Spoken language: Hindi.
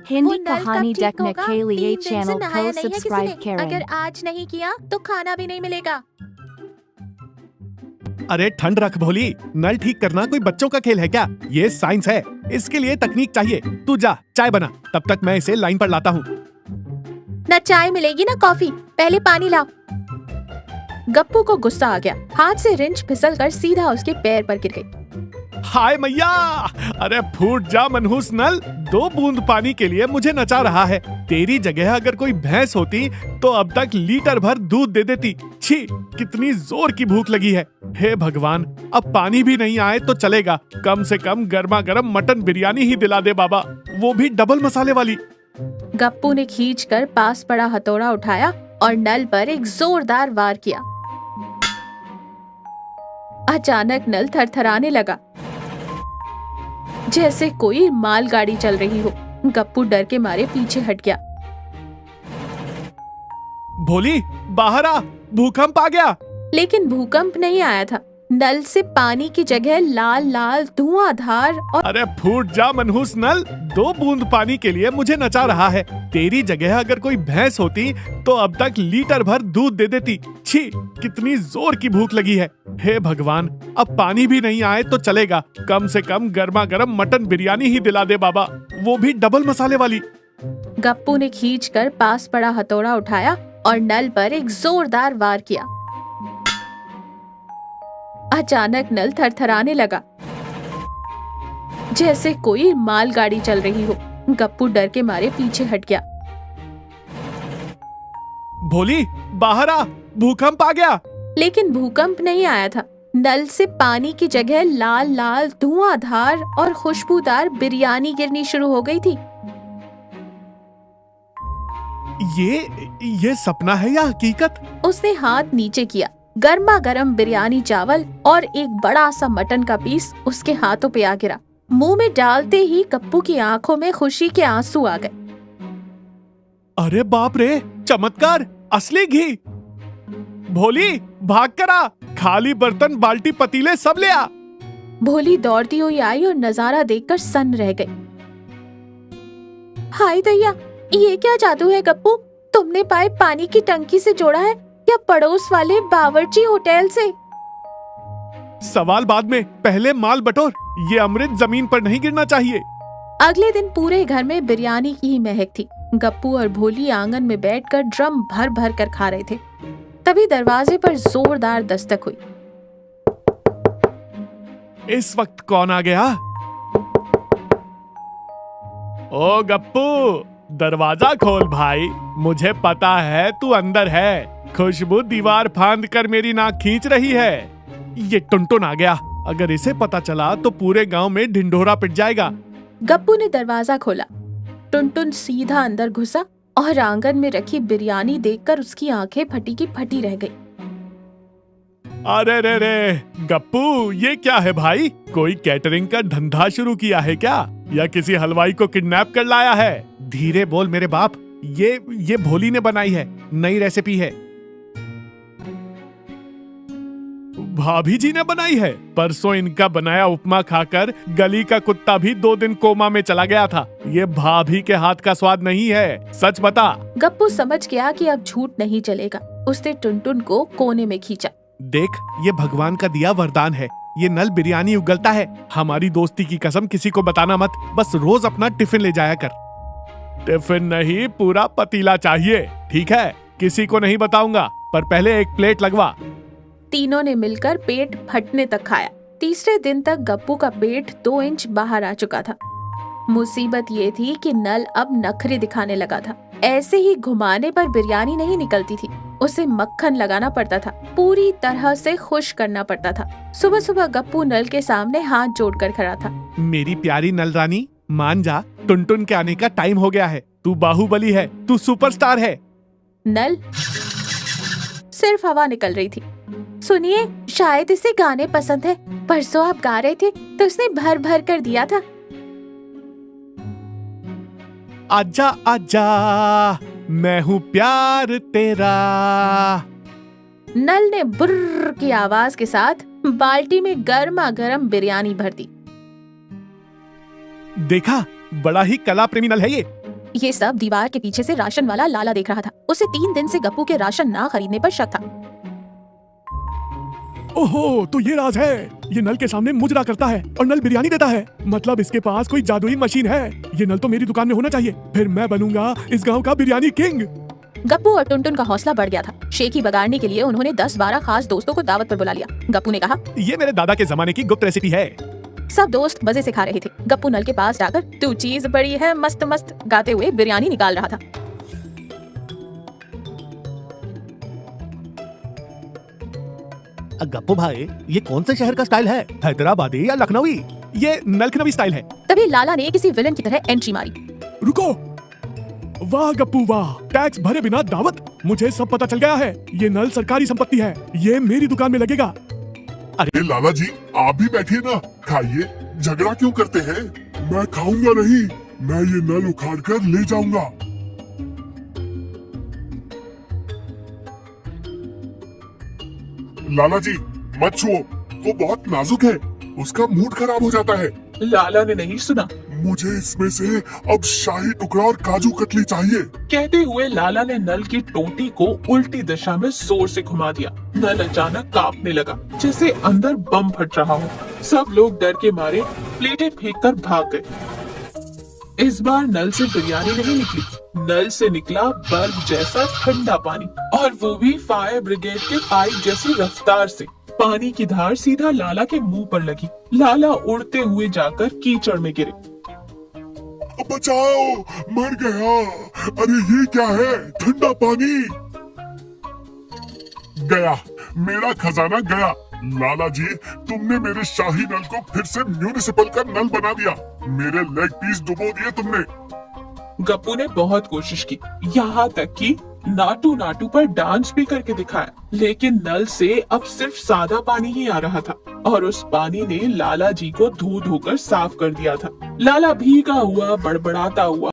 हिंदी वो नल कहानी कब ठीक देखने होगा? के लिए 3 दिन से चैनल नहाया को नहीं है किसी सब्सक्राइब ने। करें। अगर आज नहीं किया तो खाना भी नहीं मिलेगा। अरे ठंड रख भोली, नल ठीक करना कोई बच्चों का खेल है क्या? ये साइंस है, इसके लिए तकनीक चाहिए। तू जा चाय बना, तब तक मैं इसे लाइन पर लाता हूँ। न चाय मिलेगी न कॉफी, पहले पानी लाओ। गप्पू को गुस्सा आ गया, हाथ से रिंच फिसलकर सीधा उसके पैर पर गिर गई। हाय मैया! अरे फूट जा मनहूस नल, 2 बूंद पानी के लिए मुझे नचा रहा है। तेरी जगह अगर कोई भैंस होती तो अब तक लीटर भर दूध दे देती। छी, कितनी जोर की भूख लगी है। हे भगवान, अब पानी भी नहीं आए तो चलेगा, कम से कम गर्मा गर्म मटन बिरयानी ही दिला दे बाबा, वो भी डबल मसाले वाली। गप्पू ने खींचकर पास पड़ा हथौड़ा उठाया और नल पर एक जोरदार वार किया। अचानक नल थरथराने लगा, जैसे कोई मालगाड़ी चल रही हो। गप्पू डर के मारे पीछे हट गया। भोली बाहर आ, भूकंप आ गया। लेकिन भूकंप नहीं आया था। नल से पानी की जगह लाल लाल धुआंधार और अरे फूट जा मनहूस नल, 2 बूंद पानी के लिए मुझे नचा रहा है। तेरी जगह अगर कोई भैंस होती तो अब तक लीटर भर दूध दे देती। छी, कितनी जोर की भूख लगी है। हे भगवान, अब पानी भी नहीं आए तो चलेगा, कम से कम गर्मा गर्म मटन बिरयानी ही दिला दे बाबा, वो भी डबल मसाले वाली। गप्पू ने खींचकर पास पड़ा हथौड़ा उठाया और नल पर एक जोरदार वार किया। अचानक नल थरथराने लगा, जैसे कोई मालगाड़ी चल रही हो। गप्पू डर के मारे पीछे हट गया। भोली बाहर आ, भूकंप आ गया। लेकिन भूकंप नहीं आया था। नल से पानी की जगह लाल लाल धुआंधार और खुशबूदार बिरयानी गिरनी शुरू हो गई थी। ये सपना है या हकीकत? उसने हाथ नीचे किया। गर्मा गर्म बिरयानी चावल और एक बड़ा सा मटन का पीस उसके हाथों पे आ गिरा। मुंह में डालते ही गप्पू की आंखों में खुशी के आंसू आ गए। अरे बाप रे, चमत्कार, असली घी। भोली भाग कर आ, खाली बर्तन बाल्टी पतीले सब ले आ। भोली दौड़ती हुई आई और नजारा देखकर सन्न रह गई। हाय दैया, ये क्या जादू है गप्पू? तुमने पाइप पानी की टंकी से जोड़ा है या पड़ोस वाले बावर्ची होटल से? सवाल बाद में, पहले माल बटोर। ये अमृत जमीन पर नहीं गिरना चाहिए। अगले दिन पूरे घर में बिरयानी की ही महक थी। गप्पू और भोली आंगन में बैठकर ड्रम भर भर कर खा रहे थे। तभी दरवाजे पर जोरदार दस्तक हुई। इस वक्त कौन आ गया? ओ गप्पू, दरवाजा खोल भाई, मुझे पता है तू अंदर है। खुशबू दीवार फांद कर मेरी नाक खींच रही है। ये टुनटुन आ गया, अगर इसे पता चला तो पूरे गांव में ढिंढोरा पिट जाएगा। गप्पू ने दरवाजा खोला। टुनटुन सीधा अंदर घुसा और आंगन में रखी बिरयानी देखकर उसकी आंखें फटी की फटी रह गई। अरे रे रे गप्पू, ये क्या है भाई? कोई कैटरिंग का धंधा शुरू किया है क्या, या किसी हलवाई को किडनैप कर लाया है? धीरे बोल मेरे बाप, ये भोली ने बनाई है, नई रेसिपी है। भाभी जी ने बनाई है? परसों इनका बनाया उपमा खाकर गली का कुत्ता भी 2 दिन कोमा में चला गया था। ये भाभी के हाथ का स्वाद नहीं है, सच बता। गप्पू समझ गया कि अब झूठ नहीं चलेगा। उसने टुनटुन को कोने में खींचा। देख, ये भगवान का दिया वरदान है। ये नल बिरयानी उगलता है। हमारी दोस्ती की कसम किसी को बताना मत, बस रोज अपना टिफिन ले जाया कर। टिफिन नहीं, पूरा पतीला चाहिए, ठीक है? किसी को नहीं बताऊंगा, पर पहले एक प्लेट लगवा। तीनों ने मिलकर पेट फटने तक खाया। तीसरे दिन तक गप्पू का पेट 2 इंच बाहर आ चुका था। मुसीबत ये थी कि नल अब नखरे दिखाने लगा था। ऐसे ही घुमाने पर बिरयानी नहीं निकलती थी, उसे मक्खन लगाना पड़ता था, पूरी तरह से खुश करना पड़ता था। सुबह सुबह गप्पू नल के सामने हाथ जोड़कर खड़ा था। मेरी प्यारी नल रानी, मान जा, टुनटुन के आने का टाइम हो गया है। तू बाहुबली है, तू सुपरस्टार है। नल सिर्फ हवा निकल रही थी। सुनिए, शायद इसे गाने पसंद है। परसों आप गा रहे थे तो उसने भर भर कर दिया था। आजा आजा, मैं हूँ प्यार तेरा। नल ने बुर्र की आवाज के साथ बाल्टी में गर्मा गर्म बिरयानी भर दी। देखा, बड़ा ही कला प्रेमी नल है ये। ये सब दीवार के पीछे से राशन वाला लाला देख रहा था। उसे 3 दिन से गप्पू के राशन ना खरीदने पर शक था। ओहो, तो ये राज है। ये नल के सामने मुजरा करता है और नल बिरयानी देता है। मतलब इसके पास कोई जादुई मशीन है। ये नल तो मेरी दुकान में होना चाहिए, फिर मैं बनूंगा इस गांव का बिरयानी किंग। गप्पू और टुनटुन का हौसला बढ़ गया था। शेखी बगाड़ने के लिए उन्होंने 10-12 खास दोस्तों को दावत पर बुला लिया। गप्पू ने कहा, ये मेरे दादा के जमाने की गुप्त रेसिपी है। सब दोस्त मजे से खा रहे थे। गप्पू नल के पास जाकर तू चीज बड़ी है मस्त मस्त गाते हुए बिरयानी निकाल रहा था। गप्पू भाई, ये कौन से शहर का स्टाइल है, हैदराबादी या लखनवी? ये नलखनवी स्टाइल है। तभी लाला ने किसी विलन की तरह एंट्री मारी। रुको, वाह गप्पू वाह, टैक्स भरे बिना दावत। मुझे सब पता चल गया है। ये नल सरकारी संपत्ति है, ये मेरी दुकान में लगेगा। अरे लाला जी, आप भी बैठिए ना, खाइए। झगड़ा क्यों करते हैं? मैं खाऊंगा नहीं, मैं ये नल उखाड़ कर ले जाऊंगा। लाला जी मत छुओ, वो बहुत नाजुक है, उसका मूड खराब हो जाता है। लाला ने नहीं सुना। मुझे इसमें से अब शाही टुकड़ा और काजू कतली चाहिए। कहते हुए लाला ने नल की टोटी को उल्टी दिशा में जोर से घुमा दिया। नल अचानक कांपने लगा, जैसे अंदर बम फट रहा हो। सब लोग डर के मारे प्लेटें फेंककर भाग गए। इस बार नल से बिरयानी नहीं निकली, नल से निकला बर्फ जैसा ठंडा पानी, और वो भी फायर ब्रिगेड के पाइप जैसी रफ्तार से। पानी की धार सीधा लाला के मुंह पर लगी। लाला उड़ते हुए जाकर कीचड़ में गिरे। बचाओ, मर गया। अरे ये क्या है? ठंडा पानी। गया, मेरा खजाना गया। लाला जी, तुमने मेरे शाही नल को फिर से म्यूनिसिपल का नल बना दिया। मेरे लेग पीस डुबो दिए तुमने। गप्पू ने बहुत कोशिश की, यहाँ तक कि नाटू नाटू पर डांस भी करके दिखाया, लेकिन नल से अब सिर्फ सादा पानी ही आ रहा था, और उस पानी ने लाला जी को धो धोकर साफ कर दिया था। लाला भीगा हुआ बड़बड़ाता हुआ